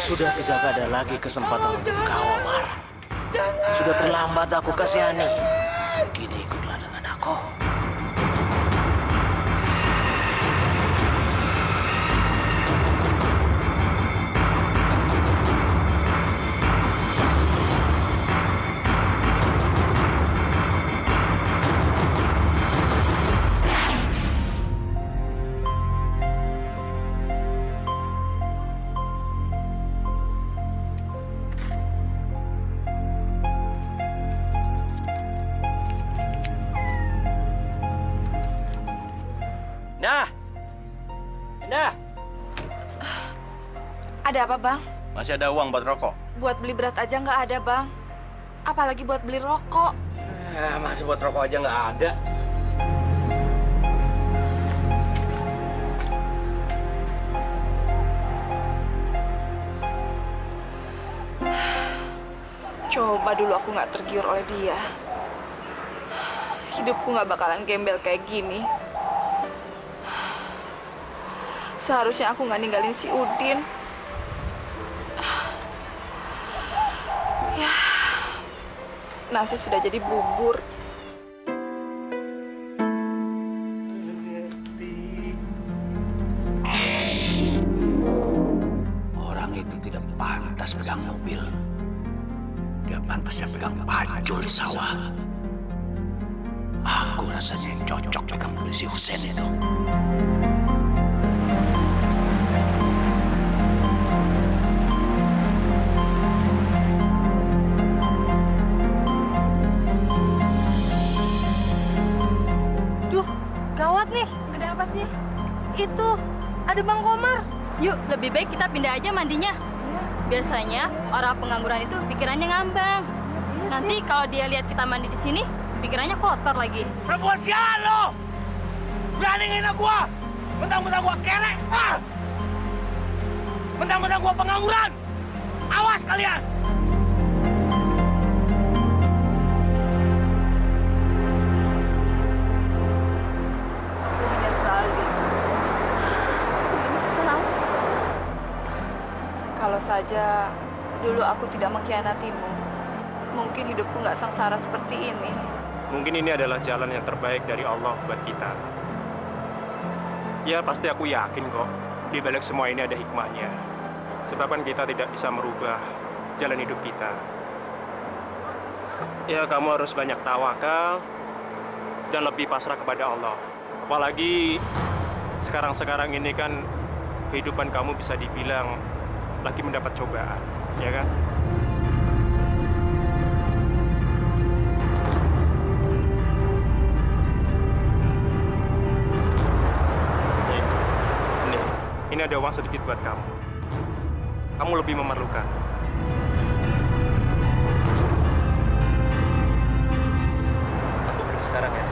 Sudah tidak ada lagi kesempatan untuk kau, Omar. Sudah terlambat aku kasihani. Kini ikutlah dengan aku. Nah, Indah. Ada apa, Bang? Masih ada uang buat rokok? Buat beli beras aja nggak ada, Bang. Apalagi buat beli rokok. Masih buat rokok aja nggak ada. Coba dulu aku nggak tergiur oleh dia. Hidupku nggak bakalan gembel kayak gini. Seharusnya aku nggak ninggalin si Udin. Ya, nasi sudah jadi bubur. Orang itu tidak pantas pegang mobil. Dia pantasnya pegang pacul di sawah. Aku rasanya yang cocok pegang mobil si Husen itu. Gawat nih. Ada apa sih? Itu, ada Bang Komar. Yuk, lebih baik kita pindah aja mandinya. Biasanya orang pengangguran itu pikirannya ngambang. Nanti kalau dia lihat kita mandi di sini, pikirannya kotor lagi. Perempuan sialan lo! Berani ngina gua! Mentang-mentang gua kerek! Mentang-mentang gua pengangguran! Awas kalian! Kalau saja dulu aku tidak mengkhianatimu, mungkin hidupku nggak sengsara seperti ini. Mungkin ini adalah jalan yang terbaik dari Allah buat kita. Ya, pasti aku yakin kok, di balik semua ini ada hikmahnya. Sebab kan kita tidak bisa merubah jalan hidup kita. Ya, kamu harus banyak tawakal dan lebih pasrah kepada Allah. Apalagi sekarang-sekarang ini kan kehidupan kamu bisa dibilang lagi mendapat cobaan, ya kan? Ini ada uang sedikit buat kamu. Kamu lebih memerlukan. Aku pergi sekarang ya.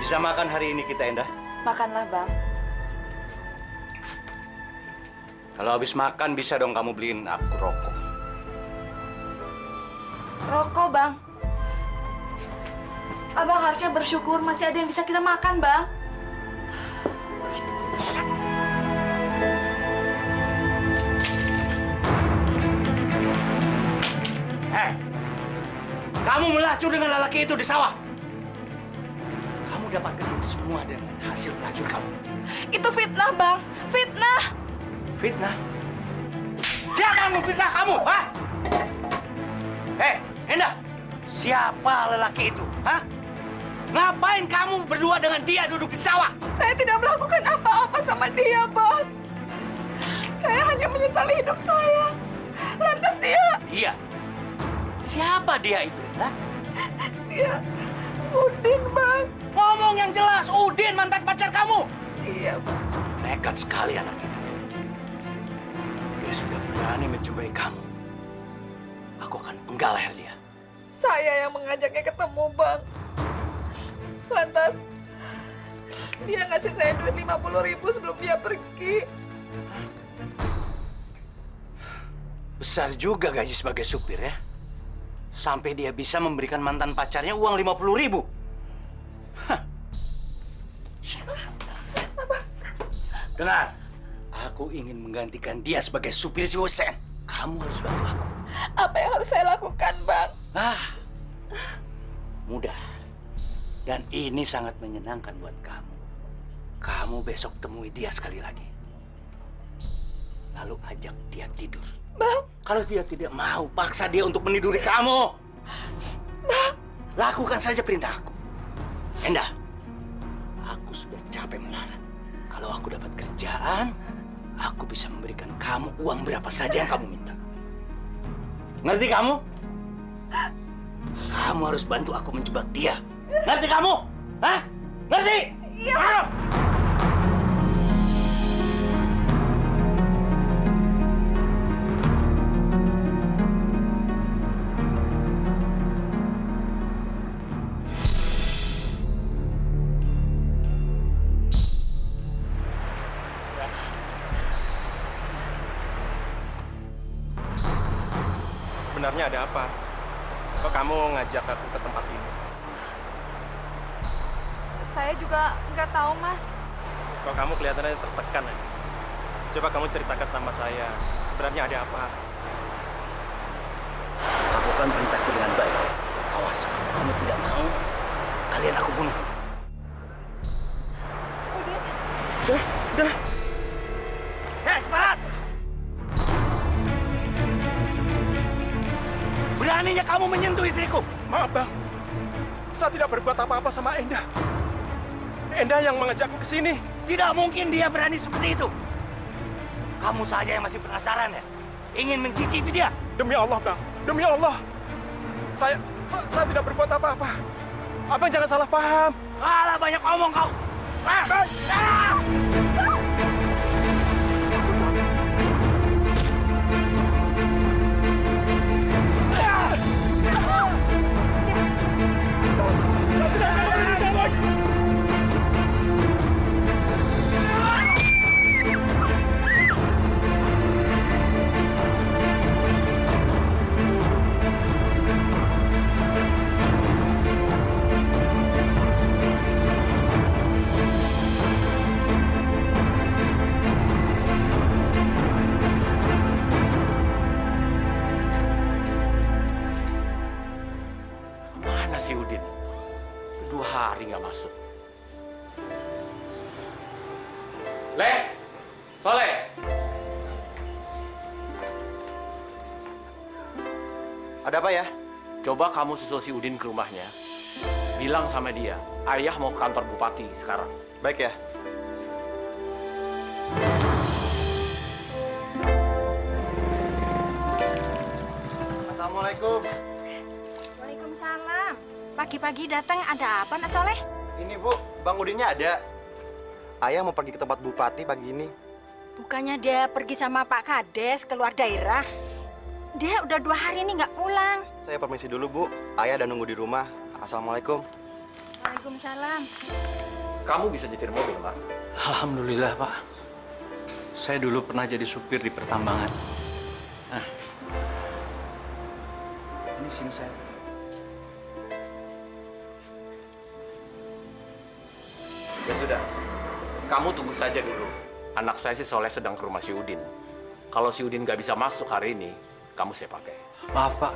Bisa makan hari ini kita, Endah? Makanlah, Bang. Kalau habis makan bisa dong kamu beliin aku rokok. Rokok, Bang. Abang harusnya bersyukur masih ada yang bisa kita makan, Bang. Kamu melacur dengan lelaki itu di sawah. Kamu dapatkan ini semua dengan hasil pelacur kamu. Itu fitnah, Bang. Fitnah. Fitnah? Siapa yang memfitnah kamu, ha? Endah, siapa lelaki itu, ha? Ngapain kamu berdua dengan dia duduk di sawah? Saya tidak melakukan apa-apa sama dia, Bang. Saya hanya menyesali hidup saya. Lantas dia... Dia? Siapa dia itu, Endah? Dia... Udin, Bang. Ngomong yang jelas, Udin mantan pacar kamu. Iya, Bang. Nekat sekali anak itu. Dia sudah berani mencobai kamu. Aku akan penggal leher dia. Saya yang mengajaknya ketemu, Bang. Lantas, dia ngasih saya duit 50.000 sebelum dia pergi. Besar juga gaji sebagai supir ya. Sampai dia bisa memberikan mantan pacarnya uang 50.000. Hah. Dengar, aku ingin menggantikan dia sebagai supir si Husen. Kamu harus bantu aku. Apa yang harus saya lakukan, Bang? Mudah. Dan ini sangat menyenangkan buat kamu. Kamu besok temui dia sekali lagi. Lalu ajak dia tidur. Bang. Kalau dia tidak mau, paksa dia untuk meniduri kamu. Bang. Lakukan saja perintah aku. Endah, aku sudah capek melarat. Kalau aku dapat kerjaan, aku bisa memberikan kamu uang berapa saja yang kamu minta. Ngerti kamu? Kamu harus bantu aku menjebak dia. Ngerti kamu? Hah? Ngerti? Iya. Ayo. Sebenarnya ada apa? Kok kamu ngajak aku ke tempat ini? Saya juga nggak tahu, Mas. Kok kamu kelihatannya tertekan aja? Coba kamu ceritakan sama saya. Sebenarnya ada apa? Lakukan perintahku dengan baik. Awas, kalau kamu tidak mau, kalian aku bunuh. Udah. Hei, cepat! Beraninya kamu menyentuh istriku. Maaf, Bang. Saya tidak berbuat apa-apa sama Endah. Endah yang mengajakku ke sini. Tidak mungkin dia berani seperti itu. Kamu saja yang masih penasaran ya? Ingin mencicipi dia? Demi Allah, Bang. Demi Allah. Saya tidak berbuat apa-apa. Abang jangan salah paham. Alah, banyak omong kau. Mana si Udin? 2 hari nggak masuk. Soleh. Ada apa ya? Coba kamu susul si Udin ke rumahnya. Bilang sama dia, ayah mau ke kantor bupati sekarang. Baik ya. Assalamualaikum. Waalaikumsalam. Pagi-pagi datang ada apa, Nak Soleh? Ini Bu, Bang Udinnya ada. Ayah mau pergi ke tempat bupati pagi ini. Bukannya dia pergi sama Pak Kades keluar daerah? Dia udah 2 hari ini nggak pulang. Saya permisi dulu Bu. Ayah udah nunggu di rumah. Assalamualaikum. Waalaikumsalam. Kamu bisa nyetir mobil, Mar? Alhamdulillah, Pak. Saya dulu pernah jadi supir di pertambangan. Nah, ini SIM saya. Ya sudah, kamu tunggu saja dulu. Anak saya si Soleh sedang ke rumah si Udin. Kalau si Udin nggak bisa masuk hari ini, kamu saya pakai. Maaf, Pak.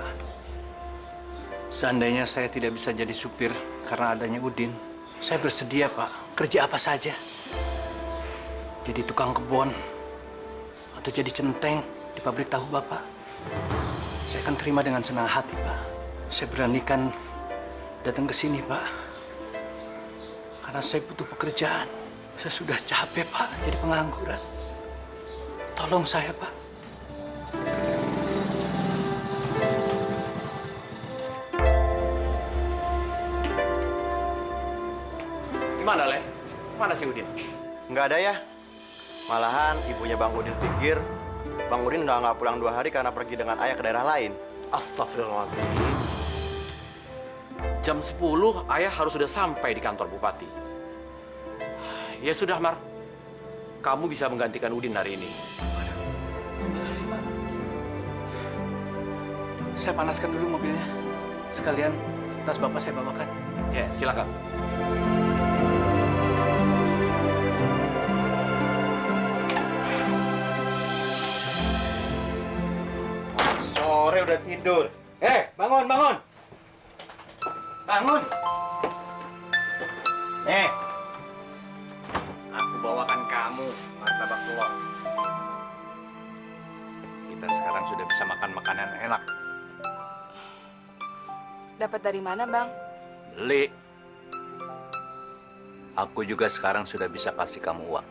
Seandainya saya tidak bisa jadi supir karena adanya Udin, saya bersedia, Pak. Kerja apa saja. Jadi tukang kebun, atau jadi centeng di pabrik tahu Bapak. Saya akan terima dengan senang hati, Pak. Saya beranikan datang ke sini, Pak. Karena saya butuh pekerjaan. Saya sudah capek, Pak, jadi pengangguran. Tolong saya, Pak. Gimana, Le? Mana si Udin? Nggak ada ya. Malahan ibunya Bang Udin pikir Bang Udin udah nggak pulang 2 hari karena pergi dengan ayah ke daerah lain. Astagfirullahaladzim. Jam 10, ayah harus sudah sampai di kantor bupati. Ya sudah, Mar. Kamu bisa menggantikan Udin hari ini. Terima kasih, Pak. Saya panaskan dulu mobilnya. Sekalian tas Bapak saya bawakan. Ya, silakan. Sore udah tidur. Bangun, bangun. Bangun. Nih. Aku bawakan kamu martabak telur. Kita sekarang sudah bisa makan makanan enak. Dapat dari mana, Bang? Beli. Aku juga sekarang sudah bisa kasih kamu uang.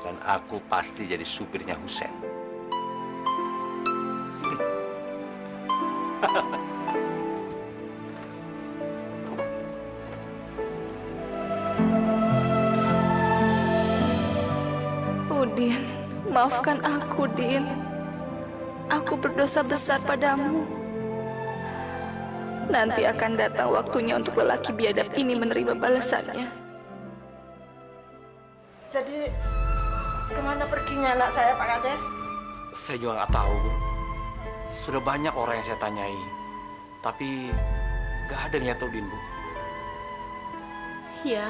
Dan aku pasti jadi supirnya Husen. Udin, maafkan aku, Din. Aku berdosa besar padamu. Nanti akan datang waktunya untuk lelaki biadab ini menerima balasannya. Jadi kemana perginya anak saya, Pak Kades? Saya juga nggak tahu, Bu. Sudah banyak orang yang saya tanyai. Tapi nggak ada yang lihat Udin, Bu. Ya,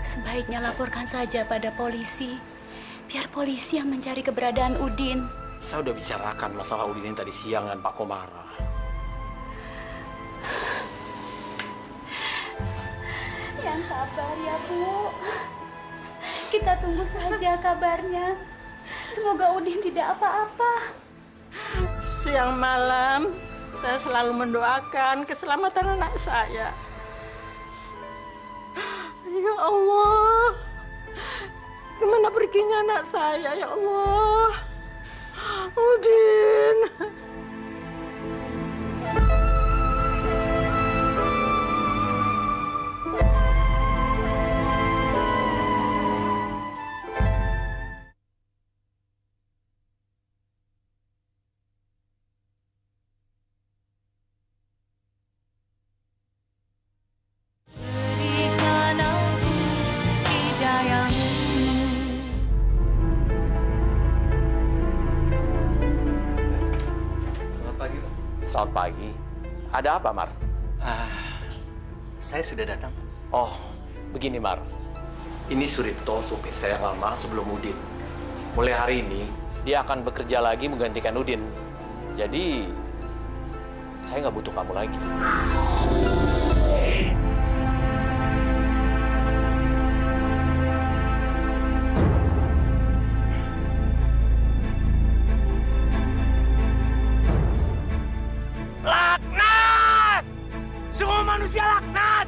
sebaiknya laporkan saja pada polisi. Biar polisi yang mencari keberadaan Udin. Saya udah bicarakan masalah Udin yang tadi siang dengan Pak Komara. Yang sabar ya, Bu. Kita tunggu saja kabarnya. Semoga Udin tidak apa-apa. Siang malam saya selalu mendoakan keselamatan anak saya. Ya Allah, kemana perginya anak saya, ya Allah? Udin. Selamat pagi. Ada apa, Mar? Saya sudah datang. Oh, begini, Mar. Ini Suripto, supir saya yang lama sebelum Udin. Mulai hari ini, dia akan bekerja lagi menggantikan Udin. Jadi, saya nggak butuh kamu lagi. Laknat! Semua manusia laknat!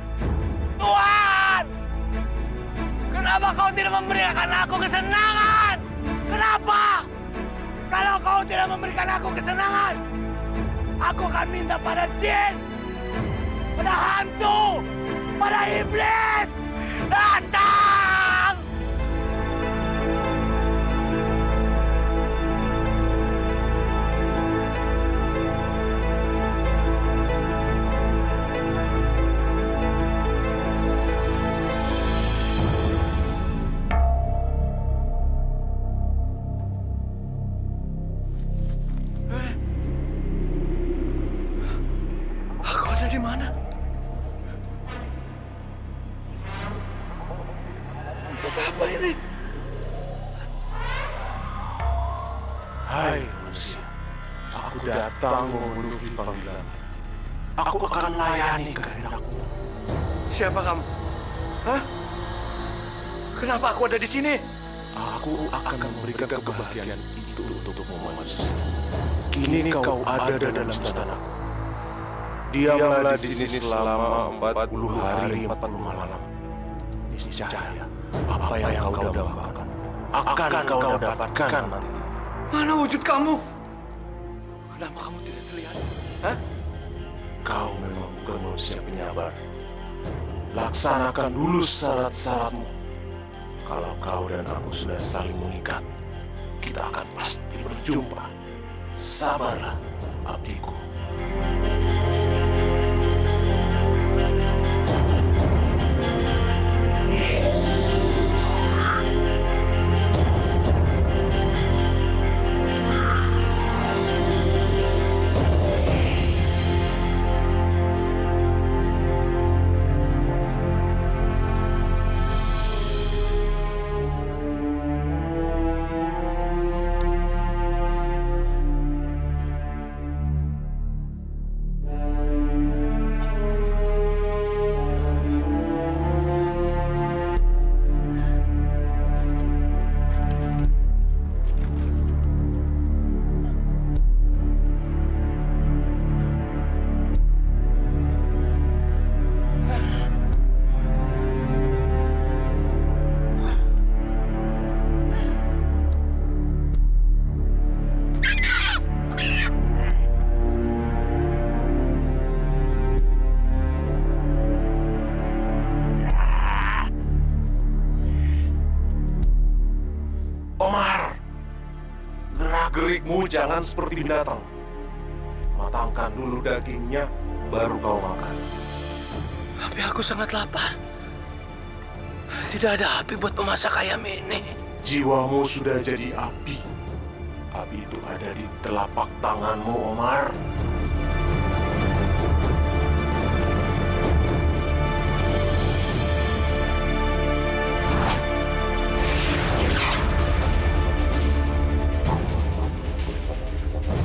Tuhan! Kenapa kau tidak memberikan aku kesenangan? Kenapa? Kalau kau tidak memberikan aku kesenangan, aku akan minta pada jin, pada hantu, pada iblis. Datang! di mana? Tempat apa ini? Hai manusia, aku datang memenuhi panggilan. Aku akan layani kehendakmu. Siapa kamu? Hah? Kenapa aku ada di sini? Aku akan memberikan kebahagiaan itu untukmu manusia. Kini kau ada dalam istanaku. Diamlah di sini selama 40 hari 40 malam. Niscaya apa yang kau dambakan akan kau dapatkan nanti. Mana wujud kamu? Kenapa kamu tidak terlihat? Hah? Kau memang bukan manusia penyabar. Laksanakan dulu syarat-syaratmu. Kalau kau dan aku sudah saling mengikat, kita akan pasti berjumpa. Sabarlah, abdiku. Omar, gerak-gerikmu jangan seperti binatang. Matangkan dulu dagingnya, baru kau makan. Tapi aku sangat lapar. Tidak ada api buat memasak ayam ini. Jiwamu sudah jadi api. Api itu ada di telapak tanganmu, Omar.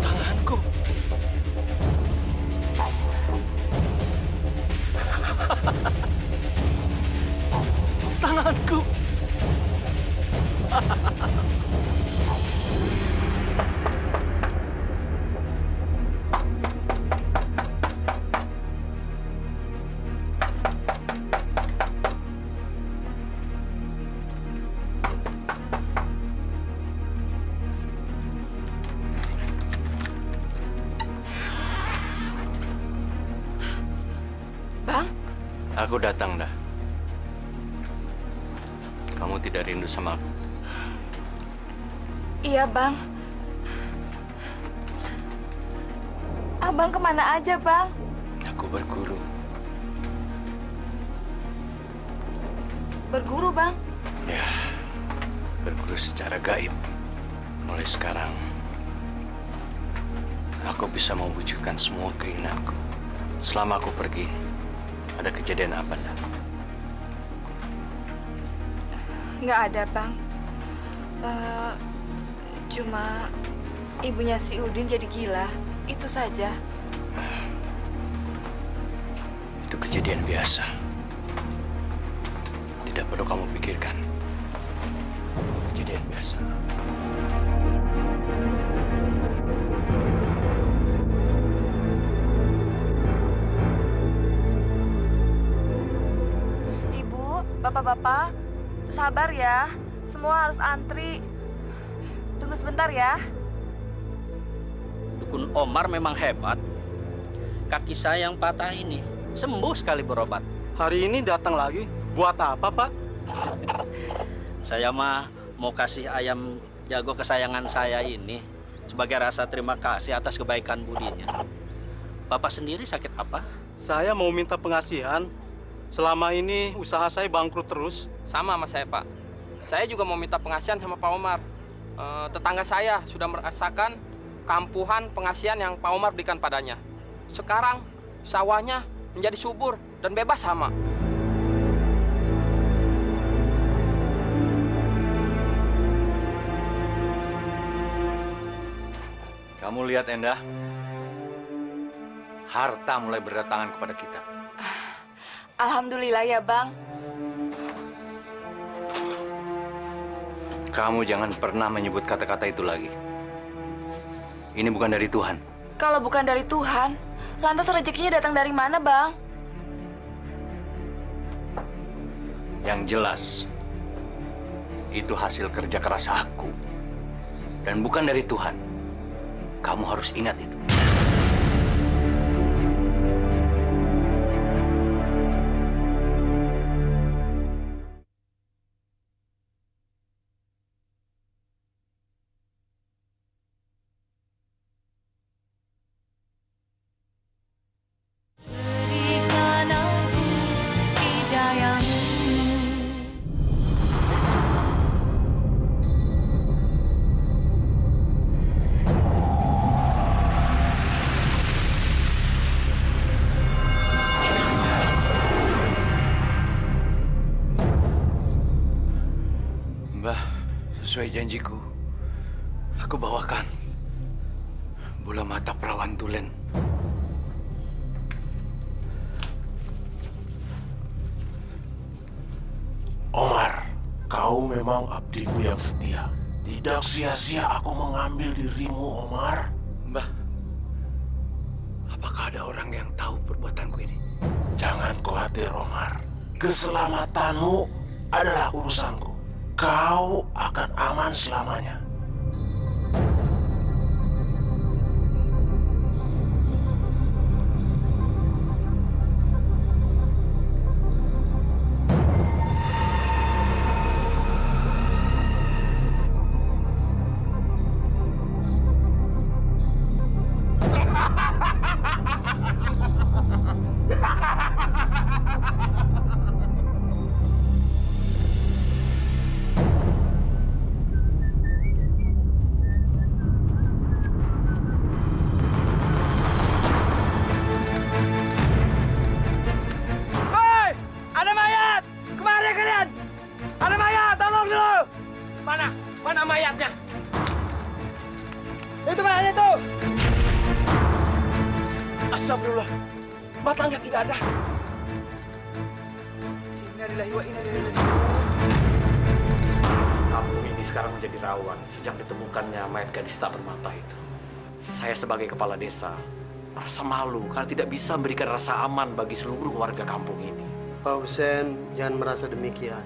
Tanganku. Tanganku. Bang, Aku datang dah. Kamu tidak rindu sama aku? iya Bang. Abang kemana aja Bang? Aku berguru. Berguru Bang? Ya, berguru secara gaib. Mulai sekarang, aku bisa mewujudkan semua keinginanku. Selama aku pergi, ada kejadian apa enggak? Nggak ada Bang. Cuma ibunya si Udin jadi gila. Itu saja. Itu kejadian biasa. Tidak perlu kamu pikirkan. Kejadian biasa. Ibu, bapak-bapak, sabar ya. Semua harus antri. Tunggu sebentar ya. Dukun Omar memang hebat. Kaki saya yang patah ini sembuh sekali berobat. Hari ini datang lagi. Buat apa, Pak? Saya mah mau kasih ayam jago kesayangan saya ini sebagai rasa terima kasih atas kebaikan budinya. Bapak sendiri sakit apa? Saya mau minta pengasihan. Selama ini usaha saya bangkrut terus. Sama saya, Pak. Saya juga mau minta pengasihan sama Pak Omar. Tetangga saya sudah merasakan kampuhan pengasihan yang Pak Omar berikan padanya. Sekarang sawahnya menjadi subur dan bebas hama. Kamu lihat, Endah, harta mulai berdatangan kepada kita. Alhamdulillah ya, Bang. Kamu jangan pernah menyebut kata-kata itu lagi. Ini bukan dari Tuhan. Kalau bukan dari Tuhan, lantas rezekinya datang dari mana, Bang? Yang jelas, itu hasil kerja keras aku. Dan bukan dari Tuhan. Kamu harus ingat itu. Mbah, sesuai janjiku, aku bawakan bola mata perawan tulen. Omar, kau memang abdiku yang setia. Tidak sia-sia aku mengambil dirimu, Omar. Mbah, apakah ada orang yang tahu perbuatanku ini? Jangan khawatir, Omar. Keselamatanmu adalah urusanku. Kau akan aman selamanya. Mana mayatnya? Itu mayat itu! Astagfirullah, batangnya tidak ada. Innalillahi wa inna ilaihi raji'un. Kampung ini sekarang menjadi rawan sejak ditemukannya mayat gadis tak bermata itu. Saya sebagai kepala desa merasa malu karena tidak bisa memberikan rasa aman bagi seluruh warga kampung ini. Pak Husen, jangan merasa demikian.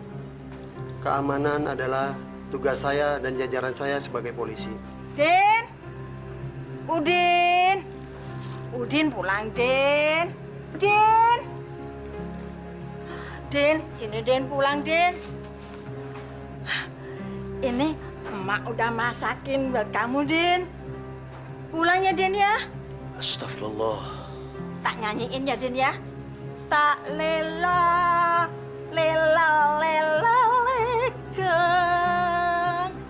Keamanan adalah tugas saya dan jajaran saya sebagai polisi. Din! Udin! Udin pulang, Din! Din! Din, sini Din pulang, Din. Ini emak udah masakin buat kamu, Din. Pulang ya, Din ya. Astagfirullah. Tak nyanyiin ya, Din ya. Tak lela, lela, lela, lekan.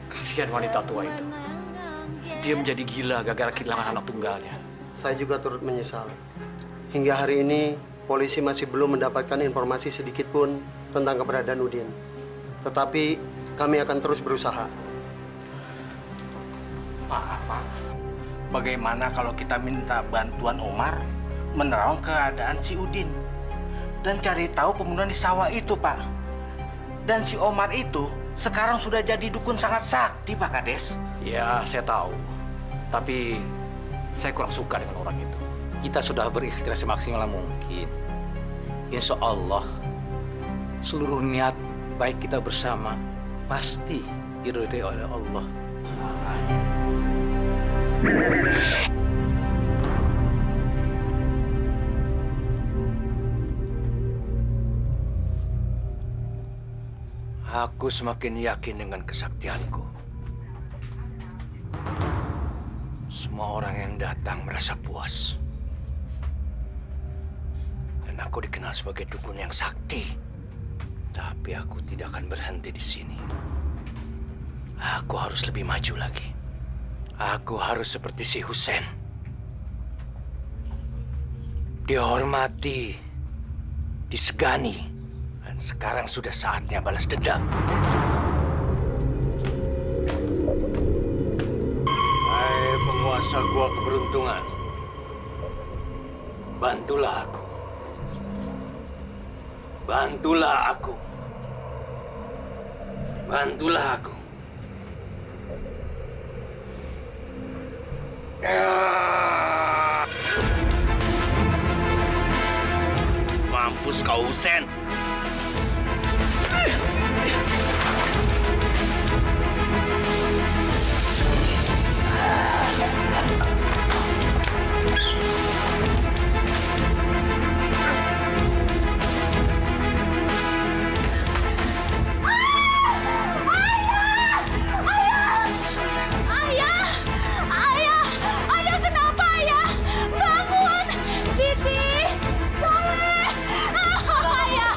Kasihan wanita tua itu. Dia menjadi gila gara-gara kehilangan anak tunggalnya. Saya juga turut menyesal. Hingga hari ini, polisi masih belum mendapatkan informasi sedikit pun tentang keberadaan Udin. Tetapi kami akan terus berusaha. Maaf, Pak. Bagaimana kalau kita minta bantuan Omar menerawang keadaan si Udin dan cari tahu pembunuhan di sawah itu, Pak. Dan si Omar itu sekarang sudah jadi dukun sangat sakti, Pak Kades. Ya, saya tahu. Tapi saya kurang suka dengan orang itu. Kita sudah berikhtiar semaksimal mungkin. Insya Allah, seluruh niat baik kita bersama pasti diridhoi oleh Allah. Aku semakin yakin dengan kesaktianku. Semua orang yang datang merasa puas. Dan aku dikenal sebagai dukun yang sakti. Tapi aku tidak akan berhenti di sini. Aku harus lebih maju lagi. Aku harus seperti si Husen. Dihormati disegani, dan sekarang sudah saatnya balas dendam. Hai penguasa gua keberuntungan, bantulah aku. Bantulah aku. Bantulah aku. Mampus kau, Husen. Ayah, kenapa ayah? Bangun, Siti, Saleh, ayah,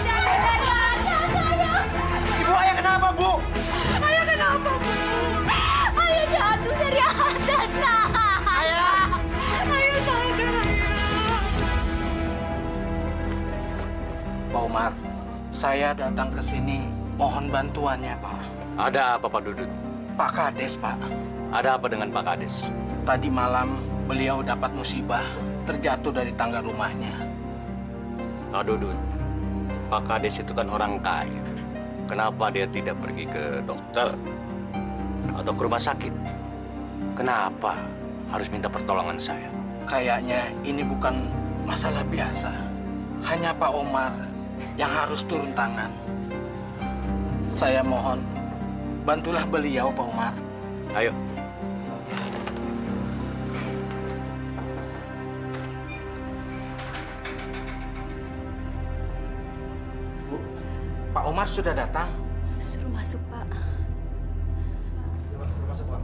jangan. Ibu, ayah kenapa, Bu? Ayah kenapa, Bu? Ayah jatuh dari atas, nak. Ayah sadar, Pak Umar, saya datang ke sini mohon bantuannya, Pak. Ada apa, Pak Dudut? Pak Kades, Pak. Ada apa dengan Pak Kades? Tadi malam beliau dapat musibah terjatuh dari tangga rumahnya. Pak Dudut, Pak Kades itu kan orang kaya. Kenapa dia tidak pergi ke dokter atau ke rumah sakit? Kenapa harus minta pertolongan saya? Kayaknya ini bukan masalah biasa. Hanya Pak Omar yang harus turun tangan. Saya mohon, bantulah beliau, Pak Umar. Ayo. Bu, Pak Umar sudah datang. Suruh masuk, Pak. Masuk, Pak.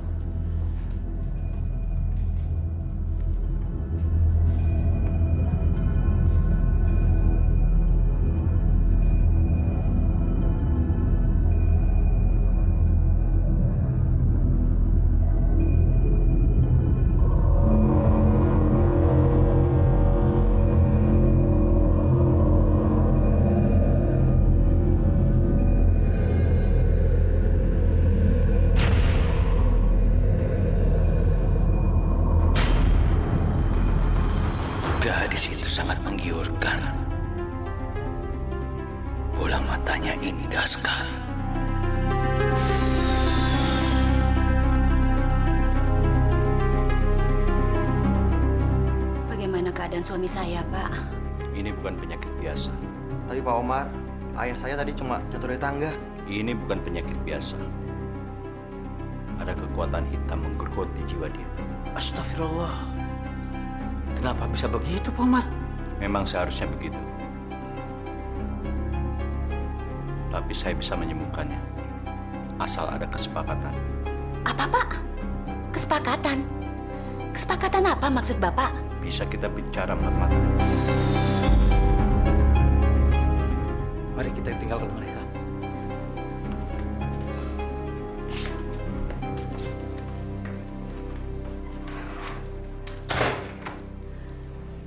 Gadis itu sangat menggiurkan. Bola matanya indah sekali. Bagaimana keadaan suami saya, Pak? Ini bukan penyakit biasa. Tapi Pak Omar, ayah saya tadi cuma jatuh dari tangga. Ini bukan penyakit biasa. Ada kekuatan hitam menggerogoti jiwa dia. Astagfirullah. Kenapa bisa begitu, Pak Umar? Memang seharusnya begitu. Tapi saya bisa menyembuhkannya. Asal ada kesepakatan. Apa, Pak? Kesepakatan? Kesepakatan apa maksud Bapak? Bisa kita bicara mata-mata. Mari kita tinggalkan mereka.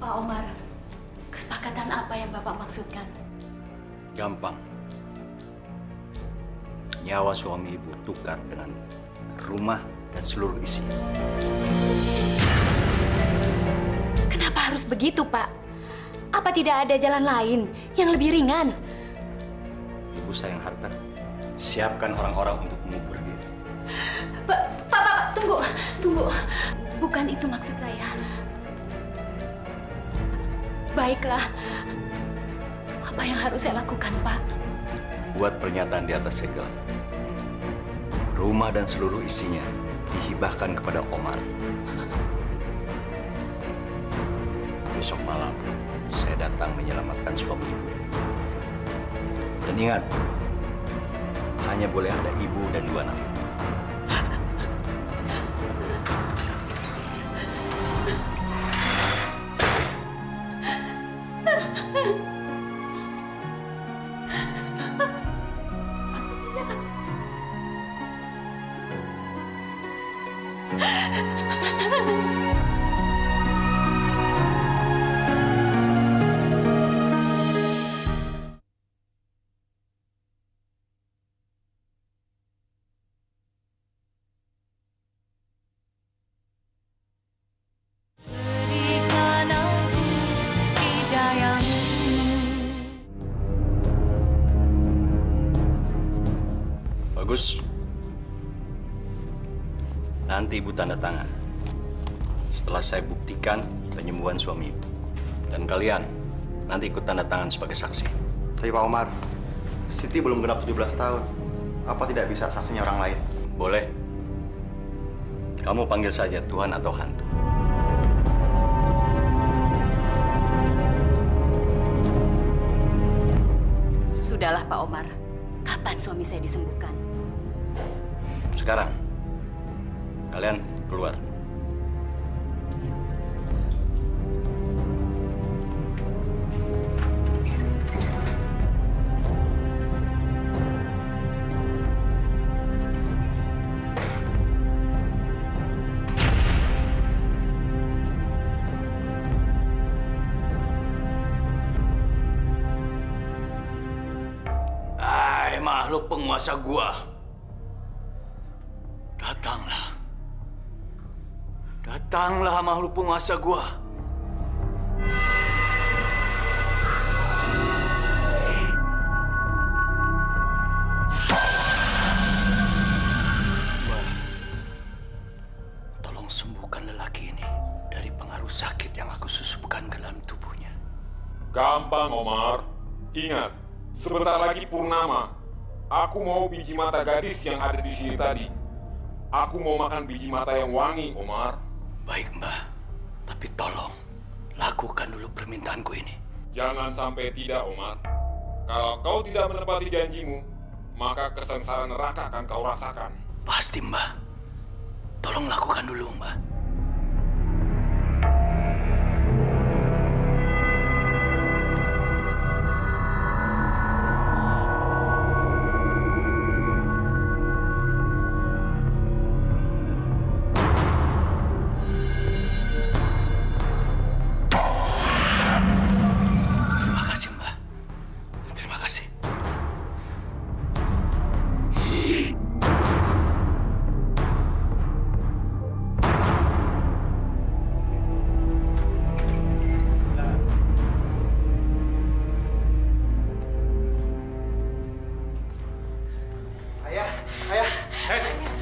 Pak Omar, kesepakatan apa yang Bapak maksudkan? Gampang. Nyawa suami ibu tukar dengan rumah dan seluruh isinya. Kenapa harus begitu, Pak? Apa tidak ada jalan lain yang lebih ringan? Ibu sayang harta. Siapkan orang-orang untuk mengubur dia. Pak, tunggu. Bukan itu maksud saya. Baiklah. Apa yang harus saya lakukan, Pak? Buat pernyataan di atas segel. Rumah dan seluruh isinya dihibahkan kepada Omar. Besok malam, saya datang menyelamatkan suami ibu. Dan ingat, hanya boleh ada ibu dan 2 anak ibu. Bagus. Nanti ibu tanda tangan. Setelah saya buktikan penyembuhan suami ibu. Dan kalian nanti ikut tanda tangan sebagai saksi. Tapi Pak Omar, Siti belum genap 17 tahun. Apa tidak bisa saksinya orang lain? Boleh. Kamu panggil saja Tuhan atau hantu. Sudahlah Pak Omar, kapan suami saya disembuhkan? Sekarang, kalian keluar. Makhluk penguasa gua, datanglah. Datanglah makhluk penguasa gua. Mbah, tolong sembuhkan lelaki ini dari pengaruh sakit yang aku susupkan ke dalam tubuhnya. Gampang, Omar. Ingat, sebentar lagi purnama. Aku mau biji mata gadis yang ada di sini tadi. Aku mau makan biji mata yang wangi, Omar. Baik, Mbah. Tapi tolong, lakukan dulu permintaanku ini. Jangan sampai tidak, Omar. Kalau kau tidak menepati janjimu, maka kesengsaraan neraka akan kau rasakan. Pasti, Mbah. Tolong lakukan dulu, Mbah.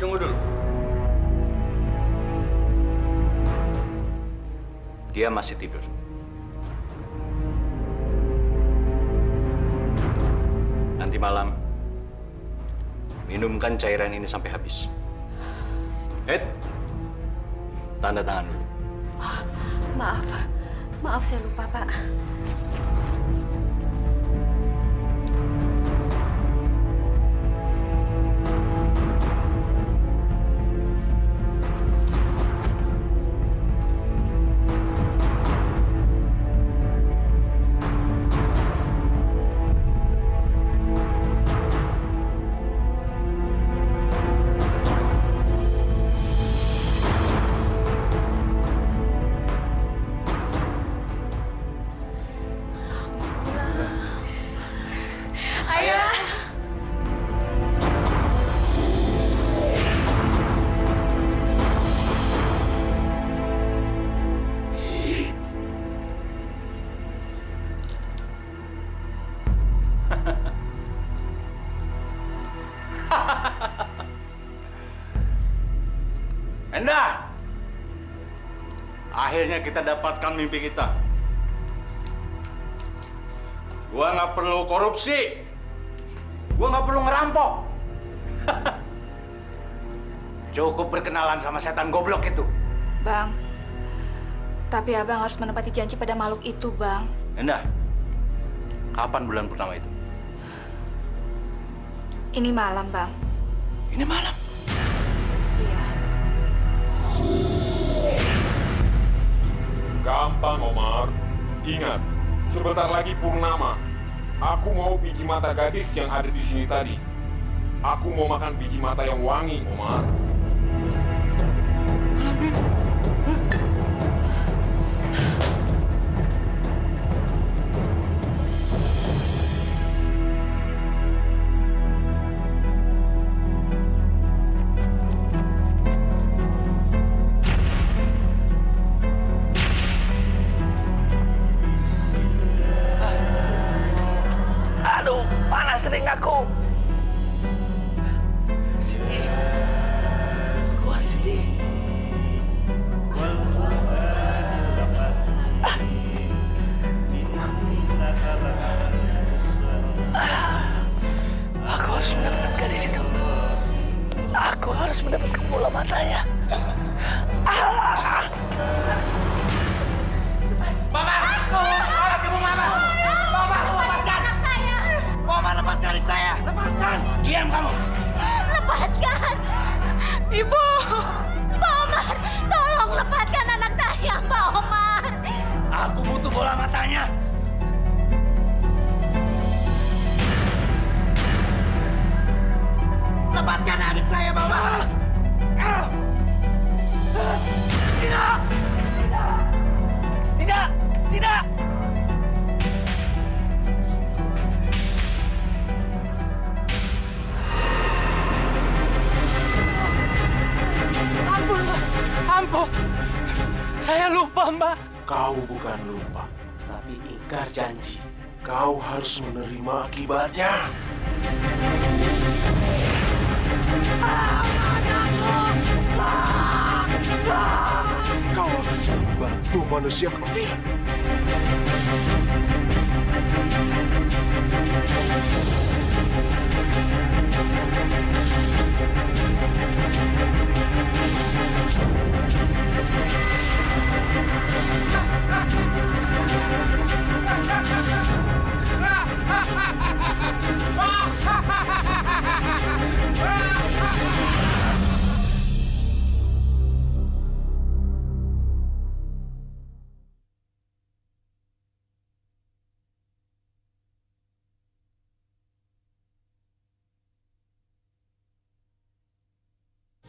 Tunggu dulu. Dia masih tidur. Nanti malam, minumkan cairan ini sampai habis. Tanda tangan dulu. Maaf saya lupa, Pak. Endah! Akhirnya kita dapatkan mimpi kita. Gua nggak perlu korupsi. Gua nggak perlu ngerampok. Cukup berkenalan sama setan goblok itu. Bang, tapi abang harus menepati janji pada makhluk itu, Bang. Endah, kapan bulan purnama itu? Ini malam, Bang. Ini malam? Iya. Gampang, Omar. Ingat, sebentar lagi purnama. Aku mau biji mata gadis yang ada di sini tadi. Aku mau makan biji mata yang wangi, Omar. Aduh, panas telingaku. kamu? Lepaskan! Ibu! Pak Omar, tolong lepaskan anak saya, Pak Omar. Aku butuh bola matanya. Lepaskan adik saya, Pak Omar. Tidak! Tidak! Tidak! Ampun, Mbak. Ampun. Saya lupa, Mbak. Kau bukan lupa, Tapi ingkar janji. kau harus menerima akibatnya. Kau harus membantu manusia kecil.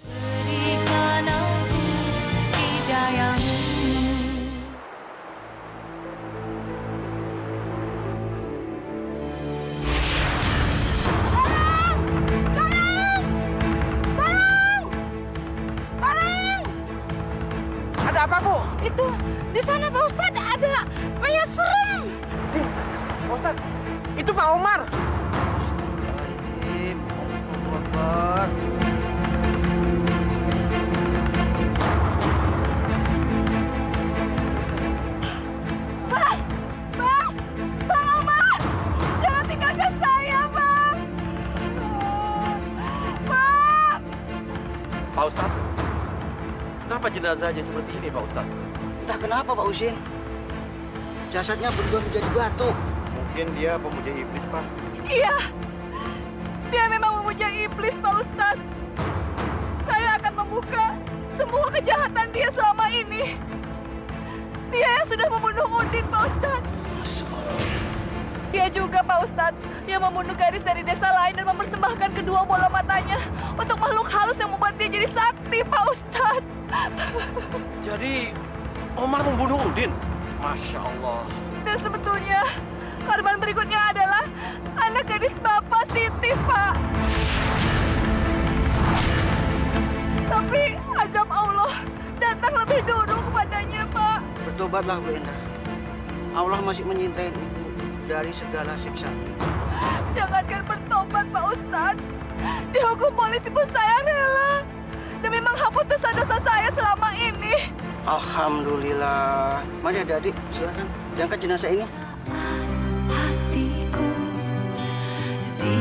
Berikan aku hidayahmu. Ada apa, Bu? Itu di sana Pak Ustadz ada mayat serem. Pak Ustadz, itu Pak Omar. Astagfirullahaladzim. Allahu Akbar. Bang Omar, jangan tinggalkan saya, Bang. Bang. Pak Ustadz, kenapa jenazahnya seperti ini, Pak Ustadz? Entah kenapa, Pak Usin. Jasadnya berubah menjadi batu. Mungkin dia pemuja iblis, Pak. Iya, dia memang memuja iblis, Pak Ustadz. Saya akan membuka semua kejahatan dia selama ini. Dia yang sudah membunuh Udin, Pak Ustadz. Dia juga, Pak Ustadz, yang membunuh gadis dari desa lain dan mempersembahkan kedua bola matanya untuk makhluk halus yang membuat dia jadi sakti, Pak Ustadz. Jadi, Omar membunuh Udin? Masya Allah. Dan sebetulnya, korban berikutnya adalah anak gadis Bapak Siti, Pak. Tapi azab Allah datang lebih dulu kepadanya, Pak. Bertobatlah, Bu Endah. Allah masih menyintai Ibu dari segala siksa. Jangankan bertobat, Pak Ustadz. Dihukum polisi pun saya rela. Demi menghapus dosa-dosa saya selama ini. Alhamdulillah. Mari adik-adik, silakan diangkat jenazah ini. Hatiku di